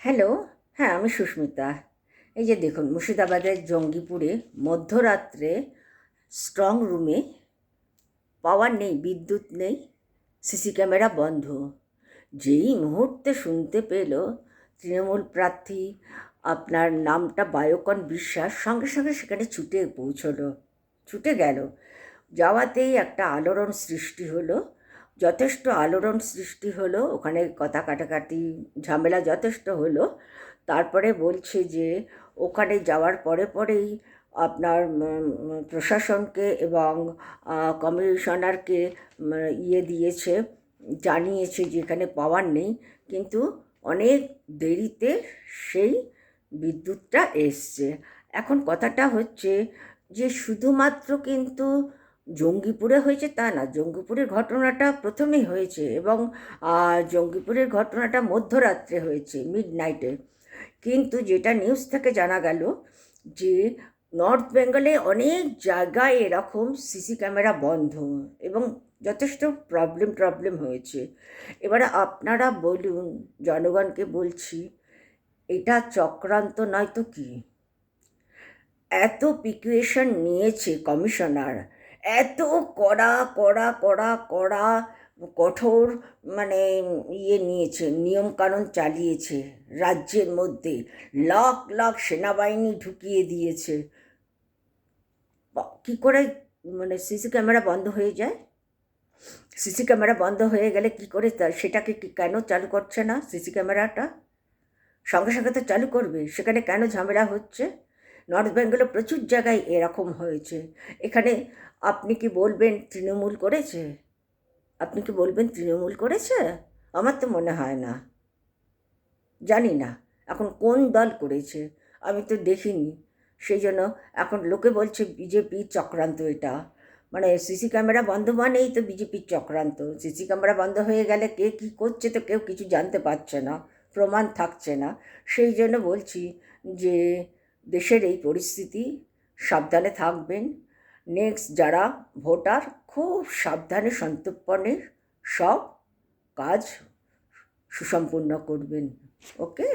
Hello. হ্যাঁ, আমি সুস্মিতা। এই যে দেখুন, মুর্শিদাবাদের জঙ্গিপুরে মধ্যরাত্রে স্ট্রং রুমে পাওয়ার নেই, বিদ্যুৎ নেই, সিসি ক্যামেরা বন্ধ। যেই মুহূর্তে শুনতে পেল তৃণমূল প্রার্থী আপনার নামটা বায়কন বিশ্বাস, সঙ্গে সঙ্গে সেখানে ছুটে পৌঁছলো, ছুটে গেল। যাওয়াতেই একটা আলোড়ন সৃষ্টি হলো, যথেষ্ট আলোড়ন সৃষ্টি হলো, ওখানে কথা কাটাকাটি ঝামেলা যথেষ্ট হলো। তারপরে বলছে যে ওখানে যাওয়ার পরে পরেই আপনার প্রশাসনকে এবং কমিশনারকে দিয়েছে, জানিয়েছে যে এখানে পাওয়ার নেই, কিন্তু অনেক দেরিতে সেই বিদ্যুৎটা এসছে। এখন কথাটা হচ্ছে যে শুধুমাত্র কিন্তু জঙ্গিপুরে হয়েছে তা না, জঙ্গিপুরের ঘটনাটা প্রথমেই হয়েছে এবং জঙ্গিপুরের ঘটনাটা মধ্যরাত্রে হয়েছে, মিড নাইটে। কিন্তু যেটা নিউজ থেকে জানা গেল যে নর্থ বেঙ্গলে অনেক জায়গায় এরকম সিসি ক্যামেরা বন্ধ এবং যথেষ্ট প্রবলেম হয়েছে। এবারে আপনারা বলুন, জনগণকে বলছি, এটা চক্রান্ত নয় তো কি? এত প্রিকুয়েশন নিয়েছে কমিশনার, এত কড়া কড়া কড়া কড়া কঠোর মানে নিয়েছে, নিয়মকানুন চালিয়েছে, রাজ্যের মধ্যে লাখ লাখ সেনাবাহিনী ঢুকিয়ে দিয়েছে। কী করে মানে সিসি ক্যামেরা বন্ধ হয়ে যায়? সিসি ক্যামেরা বন্ধ হয়ে গেলে কী করে সেটাকে কেন চালু করছে না? সিসি ক্যামেরাটা সঙ্গে সঙ্গে তো চালু করবে, সেখানে কেন ঝামেলা হচ্ছে? নর্থ বেঙ্গলে প্রচুর জায়গায় এরকম হয়েছে। এখানে আপনি কি বলবেন তৃণমূল করেছে? আপনি কি বলবেন তৃণমূল করেছে? আমার তো মনে হয় না। জানি না এখন কোন দল করেছে, আমি তো দেখিনি। সেই জন্য এখন লোকে বলছে বিজেপির চক্রান্ত এটা। মানে সিসি ক্যামেরা বন্ধ মানেই তো বিজেপির চক্রান্ত। সিসি ক্যামেরা বন্ধ হয়ে গেলে কে কী করছে তো কেউ কিছু জানতে পারছে না, প্রমাণ থাকছে না। সেই জন্য বলছি যে দেশের এই পরিস্থিতি, সাবধানে থাকবেন। নেক্সট যারা ভোটার, খুব সাবধানে সন্তর্পণে সব কাজ সুসম্পূর্ণ করবেন। ওকে।